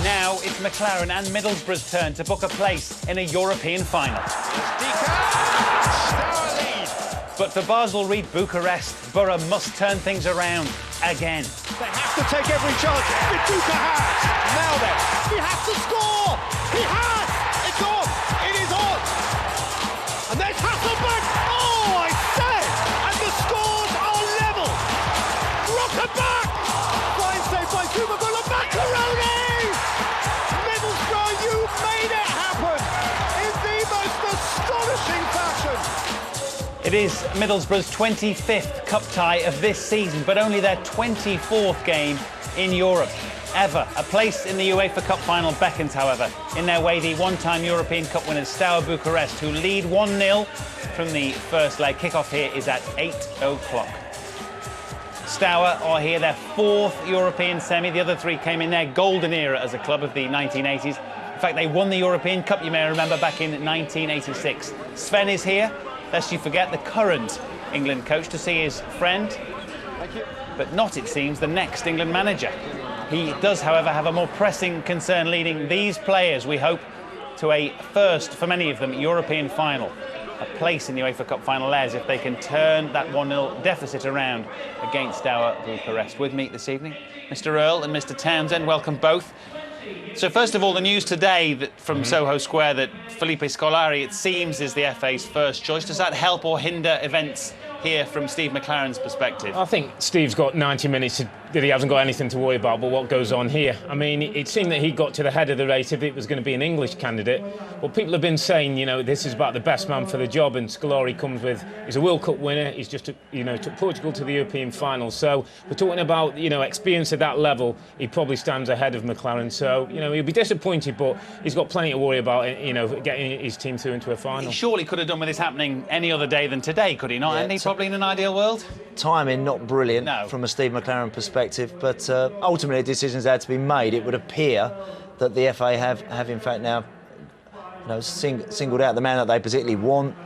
Now it's McClaren and Middlesbrough's turn to book a place in a European final. Steaua lead. But for Basel Reed Bucharest, Boro must turn things around again. They have to take every chance. Viduka has. Now then, he has to score. He has. It's on. It is on. And there's Hasselbank. Oh, I say. And the scores are level. Rockerback. Fine save by Zumagula. Macaroni. Middlesbrough, you made it happen in the most astonishing fashion. It is Middlesbrough's 25th cup tie of this season, but only their 24th game in Europe ever. A place in the UEFA Cup Final beckons, however. In their way, the one-time European Cup winners Steaua Bucharest, who lead 1-0 from the first leg. Kickoff here is at 8 o'clock. Steaua are here, their fourth European semi. The other three came in their golden era as a club of the 1980s. In fact, they won the European Cup, you may remember, back in 1986. Sven is here, lest you forget, the current England coach, to see his friend, but not, it seems, the next England manager. He does, however, have a more pressing concern leading these players, we hope, to a first, for many of them, European final. A place in the UEFA Cup final as if they can turn that 1-0 deficit around against Steaua Bucharest. With me this evening, Mr. Earl and Mr. Townsend, welcome both. So first of all, the news today that from Soho Square that Felipe Scolari, it seems, is the FA's first choice. Does that help or hinder events here from Steve McClaren's perspective? I think Steve's got 90 minutes that he hasn't got anything to worry about but what goes on here. I mean, it seemed that he got to the head of the race if it was going to be an English candidate. Well, people have been saying, you know, this is about the best man for the job, and Scolari comes with, he's a World Cup winner, he's just, you know, took Portugal to the European final. So we're talking about, you know, experience at that level. He probably stands ahead of McClaren. So, you know, he'll be disappointed, but he's got plenty to worry about, you know, getting his team through into a final. He surely could have done with this happening any other day than today, could he not? Yeah, and he probably in an ideal world? Timing not brilliant from a Steve McClaren perspective, but ultimately decisions had to be made. It would appear that the FA have in fact now, you know, singled out the man that they particularly want.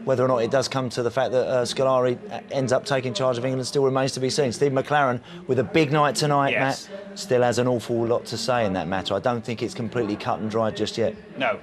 Whether or not it does come to the fact that Scolari ends up taking charge of England still remains to be seen. Steve McClaren, with a big night tonight, Matt, still has an awful lot to say in that matter. I don't think it's completely cut and dried just yet. No.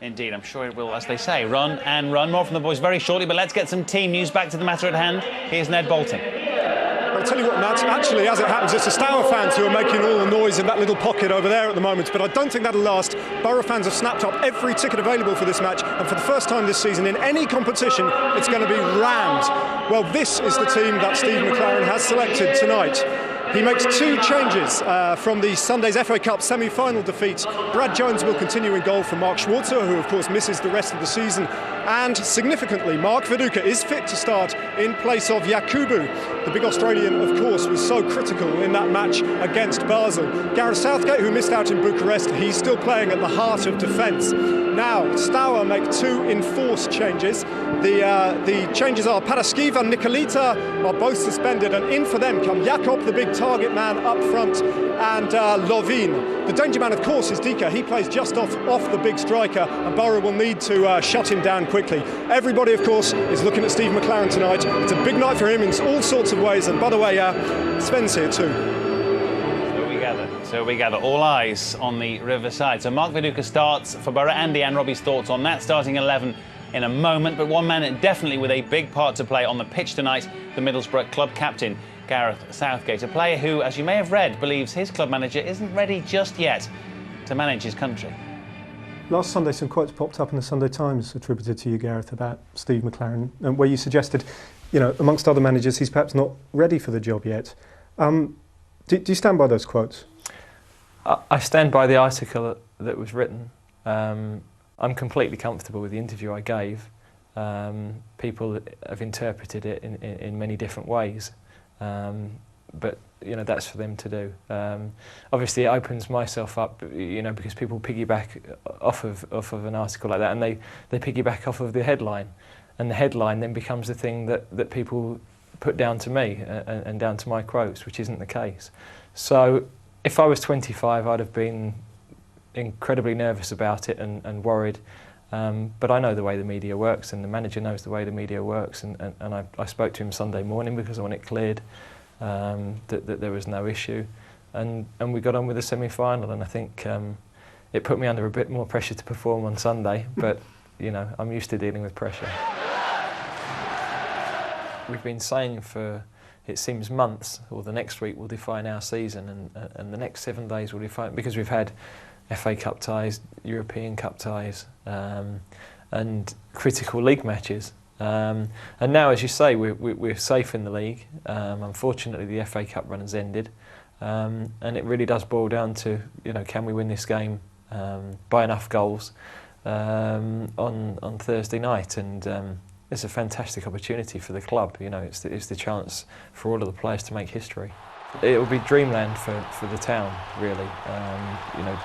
Indeed, I'm sure it will, as they say, run and run. More from the boys very shortly, but let's get some team news. Back to the matter at hand. Here's Ned Bolton. I'll tell you what, Matt, actually, as it happens, it's the Steaua fans who are making all the noise in that little pocket over there at the moment, but I don't think that'll last. Boro fans have snapped up every ticket available for this match, and for the first time this season in any competition, it's going to be rammed. Well, this is the team that Steve McClaren has selected tonight. He makes two changes from the Sunday's FA Cup Semi-Final defeat. Brad Jones will continue in goal for Mark Schwarzer, who of course misses the rest of the season. And significantly, Mark Viduka is fit to start in place of Yakubu. The big Australian, of course, was so critical in that match against Basel. Gareth Southgate, who missed out in Bucharest, he's still playing at the heart of defence. Now, Steaua make two enforced changes. The changes are Paraskiva and Nikolita are both suspended, and in for them come Jakob, the big target man up front, and Lovin. The danger man, of course, is Dika. He plays just off the big striker, and Boro will need to shut him down quickly. Everybody, of course, is looking at Steve McClaren tonight. It's a big night for him in all sorts of ways, and by the way, Sven's here too. So we gather all eyes on the Riverside. So Mark Viduka starts for Boro. Andy and Robbie's thoughts on that starting 11 in a moment, but one man definitely with a big part to play on the pitch tonight, the Middlesbrough club captain, Gareth Southgate, a player who, as you may have read, believes his club manager isn't ready just yet to manage his country. Last Sunday, some quotes popped up in the Sunday Times attributed to you, Gareth, about Steve McClaren, where you suggested, you know, amongst other managers, he's perhaps not ready for the job yet. Do you stand by those quotes? I stand by the article that was written. I'm completely comfortable with the interview I gave. People have interpreted it in many different ways, but you know, that's for them to do. Obviously, it opens myself up, you know, because people piggyback off of an article like that, and they piggyback off of the headline, and the headline then becomes the thing that people put down to me and down to my quotes, which isn't the case. So, if I was 25, I'd have been incredibly nervous about it and worried. But I know the way the media works, and the manager knows the way the media works, and I spoke to him Sunday morning because I want it cleared that there was no issue. and we got on with the semi-final, and I think it put me under a bit more pressure to perform on Sunday, but you know, I'm used to dealing with pressure. We've been saying for, it seems, months, or the next week will define our season, and the next 7 days will define, because we've had FA Cup ties, European Cup ties, and critical league matches. And now, as you say, we're safe in the league. Unfortunately, the FA Cup run has ended, and it really does boil down to, you know, can we win this game by enough goals on Thursday night? And it's a fantastic opportunity for the club. You know, it's the chance for all of the players to make history. It will be dreamland for the town, really. You know,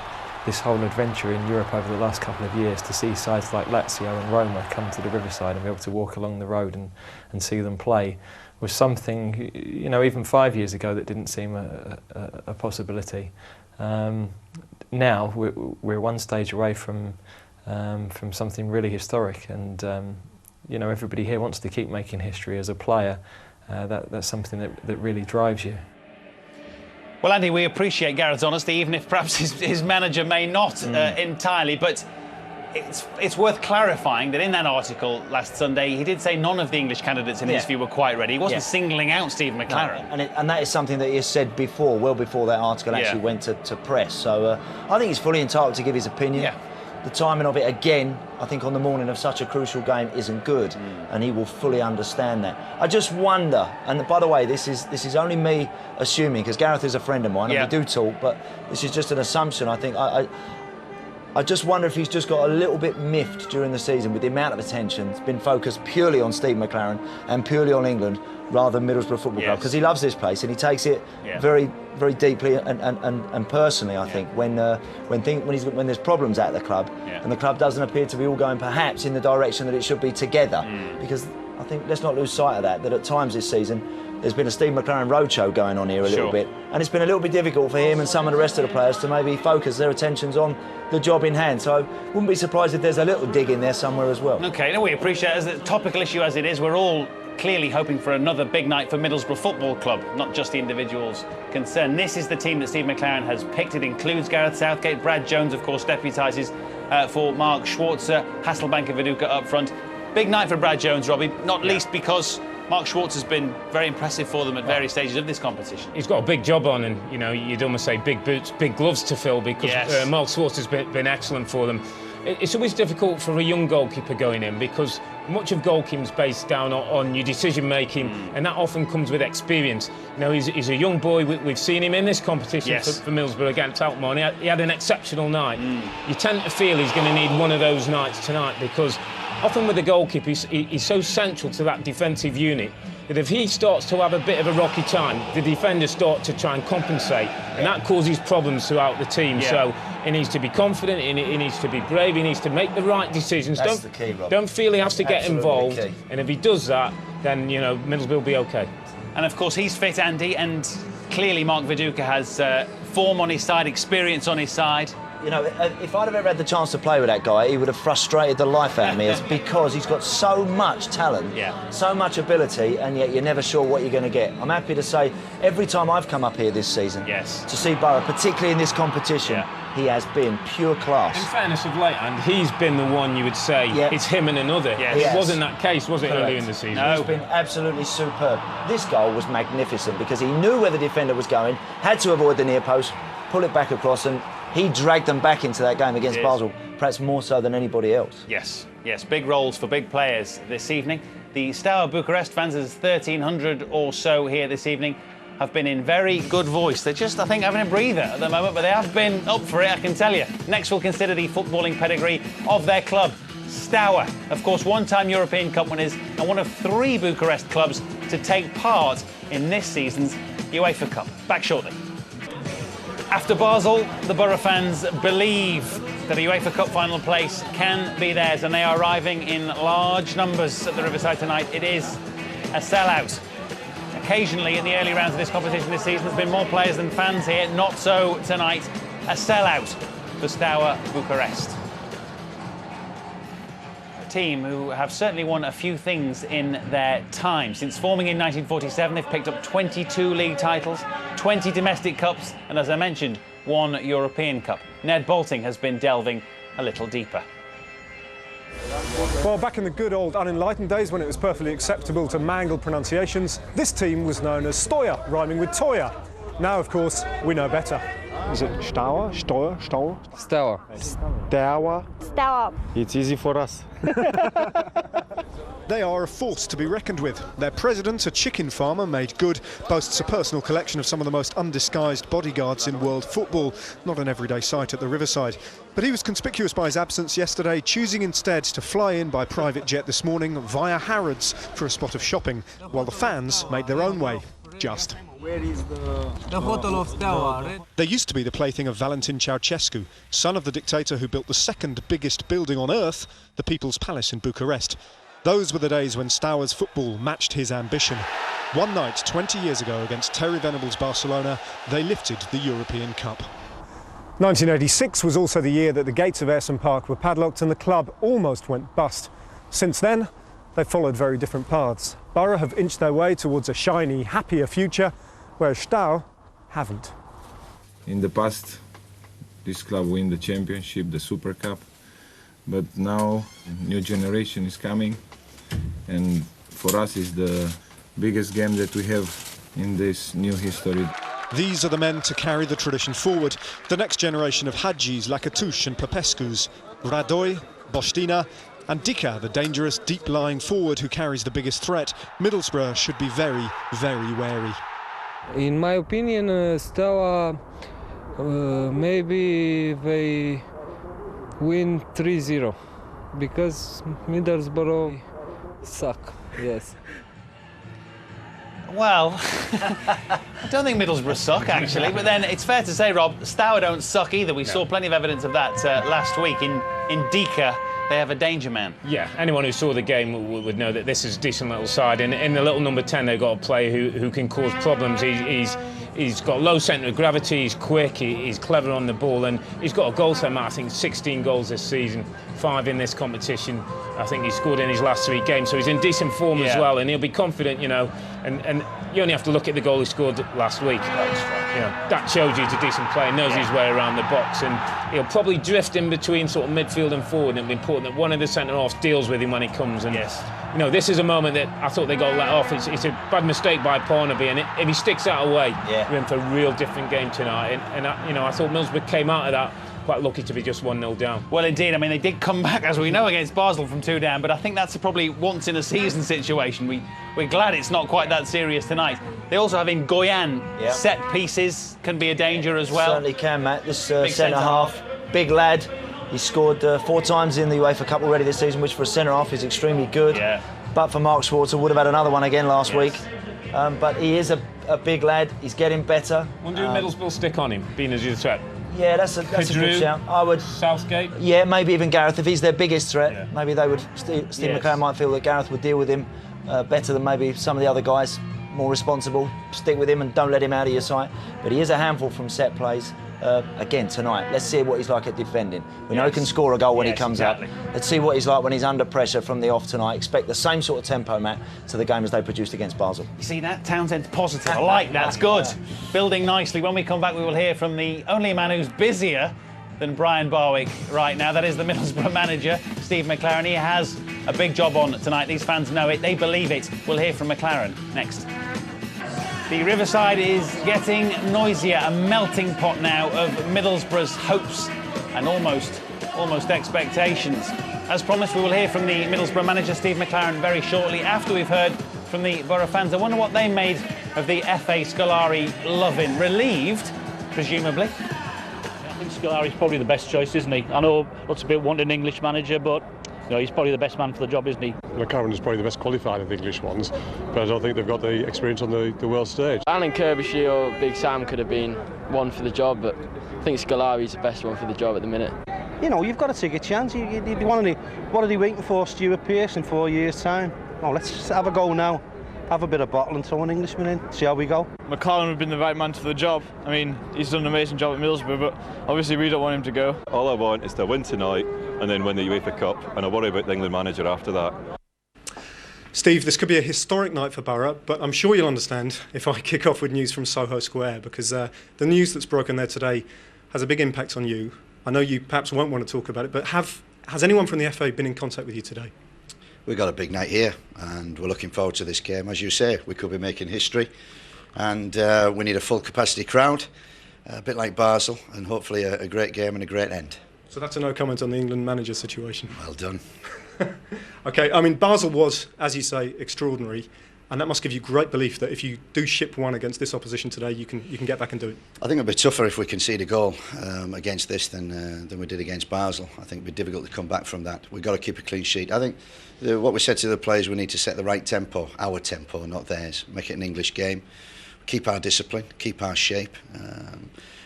this whole adventure in Europe over the last couple of years, to see sides like Lazio and Roma come to the Riverside and be able to walk along the road and see them play, was something, you know, even 5 years ago that didn't seem a possibility. Now we're one stage away from something really historic, and you know, everybody here wants to keep making history as a player. That's something that really drives you. Well, Andy, we appreciate Gareth's honesty, even if perhaps his manager may not entirely, but it's worth clarifying that in that article last Sunday, he did say none of the English candidates in his view were quite ready. He wasn't singling out Steve McClaren. No, and that is something that he has said before, well before that article actually went to press. So I think he's fully entitled to give his opinion. Yeah. The timing of it, again, I think on the morning of such a crucial game isn't good, and he will fully understand that. I just wonder, and by the way, this is only me assuming, because Gareth is a friend of mine, and we do talk, but this is just an assumption. I think I just wonder if he's just got a little bit miffed during the season with the amount of attention. It's been focused purely on Steve McClaren and purely on England, rather than Middlesbrough Football Club, because he loves this place and he takes it very, very deeply and personally. I think when there's problems at the club and the club doesn't appear to be all going perhaps in the direction that it should be together, because I think let's not lose sight of that at times this season there's been a Steve McClaren roadshow going on here a little bit, and it's been a little bit difficult for him and some of the rest of the players to maybe focus their attentions on the job in hand. So I wouldn't be surprised if there's a little dig in there somewhere as well. OK, no, we appreciate it. As a topical issue as it is, we're all clearly hoping for another big night for Middlesbrough Football Club, not just the individuals concerned. This is the team that Steve McClaren has picked. It includes Gareth Southgate. Brad Jones, of course, deputises for Mark Schwarzer, Hasselbank and Viduka up front. Big night for Brad Jones, Robbie, not least because Mark Schwartz has been very impressive for them at various stages of this competition. He's got a big job on, and you know, you'd almost say big boots, big gloves to fill, because Mark Schwartz has been excellent for them. It's always difficult for a young goalkeeper going in, because much of goalkeeping is based down on your decision making, and that often comes with experience. You know, he's a young boy. We've seen him in this competition for Middlesbrough against Alkmaar. He had an exceptional night. You tend to feel he's going to need one of those nights tonight, because often with the goalkeeper, he's so central to that defensive unit that if he starts to have a bit of a rocky time, the defenders start to try and compensate, and that causes problems throughout the team. So he needs to be confident, he needs to be brave, he needs to make the right decisions. That's the key, Rob. Don't feel he has to get involved, and if he does that, then, you know, Middlesbrough will be OK. And of course he's fit, Andy, and clearly Mark Viduka has form on his side, experience on his side. You know, if I'd have ever had the chance to play with that guy, he would have frustrated the life out of me, because he's got so much talent, so much ability, and yet you're never sure what you're going to get. I'm happy to say, every time I've come up here this season to see Boro, particularly in this competition, he has been pure class. In fairness of late, and he's been the one you would say it's him and another. It wasn't that case, was it, earlier in the season? No, he's been absolutely superb. This goal was magnificent, because he knew where the defender was going, had to avoid the near post, pull it back across, and he dragged them back into that game against Basel, perhaps more so than anybody else. Yes, big roles for big players this evening. The Steaua Bucharest fans, there's 1,300 or so here this evening, have been in very good voice. They're just, I think, having a breather at the moment, but they have been up for it, I can tell you. Next, we'll consider the footballing pedigree of their club. Steaua, of course, one-time European Cup winners and one of 3 Bucharest clubs to take part in this season's UEFA Cup. Back shortly. After Basel, the Boro fans believe that a UEFA Cup final place can be theirs, and they are arriving in large numbers at the Riverside tonight. It is a sellout. Occasionally, in the early rounds of this competition this season, there's been more players than fans here. Not so tonight. A sellout for Steaua Bucharest. team who have certainly won a few things in their time. Since forming in 1947, they've picked up 22 league titles, 20 domestic cups, and as I mentioned, 1 European Cup. Ned Bolting has been delving a little deeper. Well, back in the good old unenlightened days when it was perfectly acceptable to mangle pronunciations, this team was known as Steaua, rhyming with Toya. Now, of course, we know better. Is it Steaua? Steaua? Steaua. Steaua. Steaua. It's easy for us. They are a force to be reckoned with. Their president, a chicken farmer made good, boasts a personal collection of some of the most undisguised bodyguards in world football. Not an everyday sight at the Riverside. But he was conspicuous by his absence yesterday, choosing instead to fly in by private jet this morning via Harrods for a spot of shopping, while the fans made their own way. Just. Where is the hotel of Steaua? They used to be the plaything of Valentin Ceausescu, son of the dictator who built the second biggest building on earth, the People's Palace in Bucharest. Those were the days when Steaua's football matched his ambition. One night, 20 years ago, against Terry Venables' Barcelona, they lifted the European Cup. 1986 was also the year that the gates of Ayresome Park were padlocked and the club almost went bust. Since then, they've followed very different paths. Boro have inched their way towards a shiny, happier future, whereas Steaua haven't. In the past, this club won the championship, the Super Cup, but now a new generation is coming, and for us it's the biggest game that we have in this new history. These are the men to carry the tradition forward, the next generation of Hadjis, Lakatouche and Popescus, Radoi, Bostina and Dika, the dangerous deep-lying forward who carries the biggest threat. Middlesbrough should be very, very wary. In my opinion, Steaua, maybe they win 3-0 because Middlesbrough suck, yes. Well, I don't think Middlesbrough suck, actually, but then it's fair to say, Rob, Steaua don't suck either. We saw plenty of evidence of that last week. In Dika, they have a danger man. Yeah, anyone who saw the game would know that this is a decent little side. And in the little number 10, they've got a player who can cause problems. He's got low centre of gravity, he's quick, he's clever on the ball, and he's got a goal to I think 16 goals this season, 5 in this competition. I think he scored in his last 3 games, so he's in decent form as well, and he'll be confident, you know, and you only have to look at the goal he scored last week. You know, that shows you he's a decent player, knows his way around the box, and he'll probably drift in between sort of midfield and forward, and it'll be important that one of the centre-halves deals with him when he comes. And you know, this is a moment that I thought they got let off. It's a bad mistake by Parnaby, and if he sticks that away, we're in for a real different game tonight. And I thought Middlesbrough came out of that quite lucky to be just 1-0 down. Well, indeed. I mean, they did come back, as we know, against Basel from 2 down, but I think that's probably once-in-a-season situation. We're glad it's not quite that serious tonight. They also have in Goyan set pieces, can be a danger as well. Certainly can, Matt. This centre-half, big lad. He's scored 4 times in the UEFA Cup already this season, which for a centre-half is extremely good. But for Mark Schwarzer, would have had another one again last week. But he is a big lad. He's getting better. Wonder if Middlesbrough stick on him, being as a threat. Yeah, that's a good shout. I would. Southgate. Yeah, maybe even Gareth if he's their biggest threat. Maybe they would. Steve McClaren might feel that Gareth would deal with him better than maybe some of the other guys. More responsible. Stick with him and don't let him out of your sight. But he is a handful from set plays. Again tonight, let's see what he's like at defending. We know he can score a goal when he comes out. Let's see what he's like when he's under pressure from the off tonight. Expect the same sort of tempo, Matt, to the game as they produced against Basel. You see that? Townsend's positive. I like that. It's good. Building nicely. When we come back, we will hear from the only man who's busier than Brian Barwick right now. That is the Middlesbrough manager, Steve McClaren. He has a big job on tonight. These fans know it. They believe it. We'll hear from McClaren next. The Riverside is getting noisier, a melting pot now of Middlesbrough's hopes and almost expectations. As promised, we will hear from the Middlesbrough manager, Steve McClaren, very shortly after we've heard from the Boro fans. I wonder what they made of the FA Scolari loving. Relieved, presumably. I think Scolari's probably the best choice, isn't he? I know lots of people want an English manager, but you know, he's probably the best man for the job, isn't he? McClaren is probably the best qualified of the English ones, but I don't think they've got the experience on the world stage. Alan Kirbyshire or Big Sam could have been one for the job, but I think Scolari's the best one for the job at the minute. You know, you've got to take a chance. What are they waiting for? Stuart Pearce in 4 years' time? Oh, let's just have a go now. have a bit of bottle and throw an Englishman in, see how we go. McClaren would have been the right man for the job. I mean, he's done an amazing job at Middlesbrough, but obviously we don't want him to go. All I want is to win tonight and then win the UEFA Cup, and I worry about the England manager after that. Steve, this could be a historic night for Boro, but I'm sure you'll understand if I kick off with news from Soho Square, because the news that's broken there today has a big impact on you. I know you perhaps won't want to talk about it, but has anyone from the FA been in contact with you today? We've got a big night here and we're looking forward to this game. As you say, we could be making history, and we need a full capacity crowd, a bit like Basel, and hopefully a great game and a great end. So that's a no comment on the England manager situation. Well done. OK, I mean, Basel was, as you say, extraordinary, and that must give you great belief that if you do ship one against this opposition today, you can get back and do it. I think it'll be tougher if we concede a goal against this than we did against Basel. I think it'll be difficult to come back from that. We've got to keep a clean sheet. I think what we said to the players, we need to set the right tempo, our tempo, not theirs. Make it an English game. Keep our discipline, keep our shape,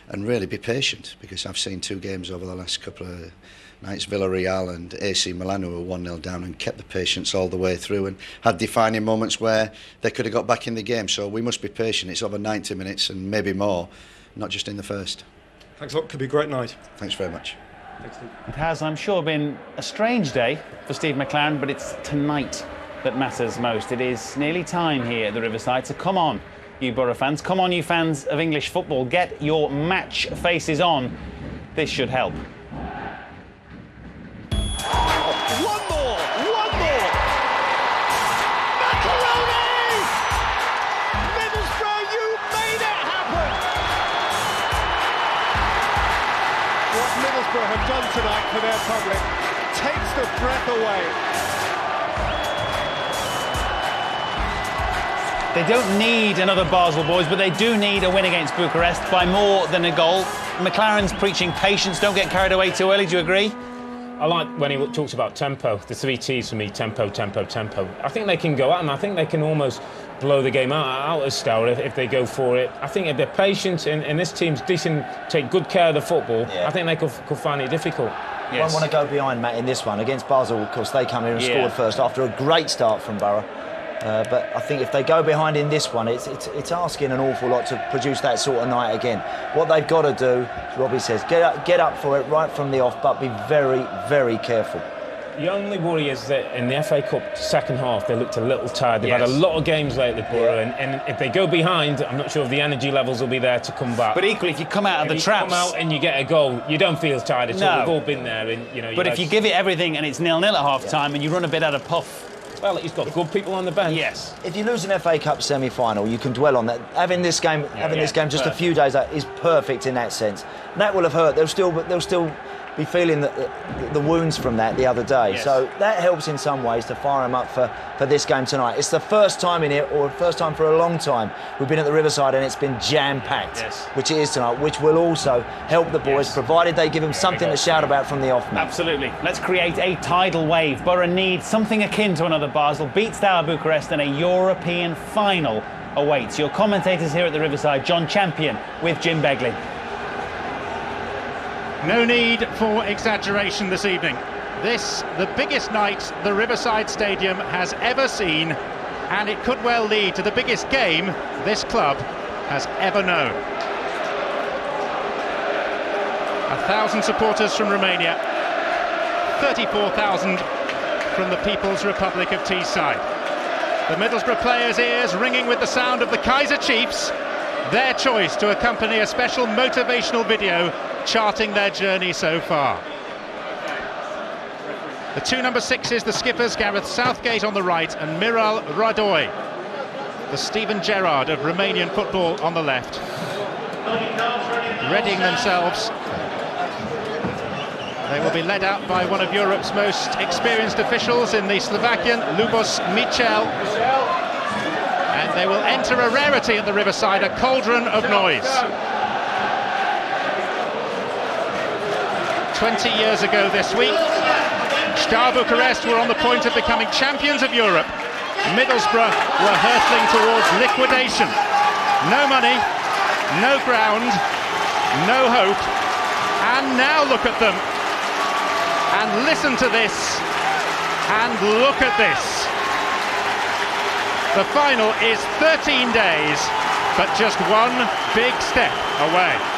and really be patient, because I've seen two games over the last couple of nights, Villarreal and AC Milan, who were 1-0 down and kept the patience all the way through and had defining moments where they could have got back in the game. So we must be patient. It's over 90 minutes and maybe more, not just in the first. Thanks a lot. Could be a great night. Thanks very much. Thanks, Steve. It has, I'm sure, been a strange day for Steve McClaren, but it's tonight that matters most. It is nearly time here at the Riverside, so come on, you Boro fans. Come on, you fans of English football. Get your match faces on. This should help. One more! Macaroni! Middlesbrough, you made it happen! What Middlesbrough have done tonight for their public takes the breath away. They don't need another Basel boys, but they do need a win against Bucharest by more than a goal. McClaren's preaching patience. Don't get carried away too early. Do you agree? I like when he talks about tempo, the 3 T's for me: tempo, tempo, tempo. I think they can go at him. I think they can almost blow the game out of Steaua if they go for it. I think if they're patient and this team's decent, take good care of the football, I think they could find it difficult. You won't want to go behind, Matt, in this one. Against Basel, of course, they come here and scored first after a great start from Boro. But I think if they go behind in this one, it's asking an awful lot to produce that sort of night again. What they've got to do, as Robbie says, get up for it right from the off, but be very, very careful. The only worry is that in the FA Cup second half, they looked a little tired. They've had a lot of games lately, Boro, and if they go behind, I'm not sure if the energy levels will be there to come back. But equally, if you come out of the traps, come out and you get a goal, you don't feel tired at all. We've all been there, and But if you give it everything and it's 0-0 at half-time and you run a bit out of puff. Well, he's got good people on the bench. Yes. If you lose an FA Cup semi-final, you can dwell on that. Having this game just a few days out is perfect in that sense. And that will have hurt. They'll still be feeling the wounds from that the other day. Yes. So that helps in some ways to fire them up for this game tonight. It's the first time in here, or first time for a long time, we've been at the Riverside and it's been jam-packed, which it is tonight, which will also help the boys, provided they give them something to shout about from the off, man. Absolutely. Let's create a tidal wave. Boro need something akin to another Basel, beat Steaua Bucharest, and a European final awaits. Your commentators here at the Riverside, John Champion with Jim Begley. No need for exaggeration this evening. This, the biggest night the Riverside Stadium has ever seen, and it could well lead to the biggest game this club has ever known. 1,000 supporters from Romania, 34,000 from the People's Republic of Teesside. The Middlesbrough players' ears ringing with the sound of the Kaiser Chiefs, their choice to accompany a special motivational video charting their journey so far. The two number 6s, the skippers, Gareth Southgate on the right and Miral Radoi, the Steven Gerrard of Romanian football, on the left, readying themselves. They will be led out by one of Europe's most experienced officials in the Slovakian, Lubos Michel, and they will enter a rarity at the Riverside, a cauldron of noise. 20 years ago this week, Steaua Bucharest were on the point of becoming champions of Europe. Middlesbrough were hurtling towards liquidation. No money, no ground, no hope. And now look at them. And listen to this. And look at this. The final is 13 days, but just one big step away.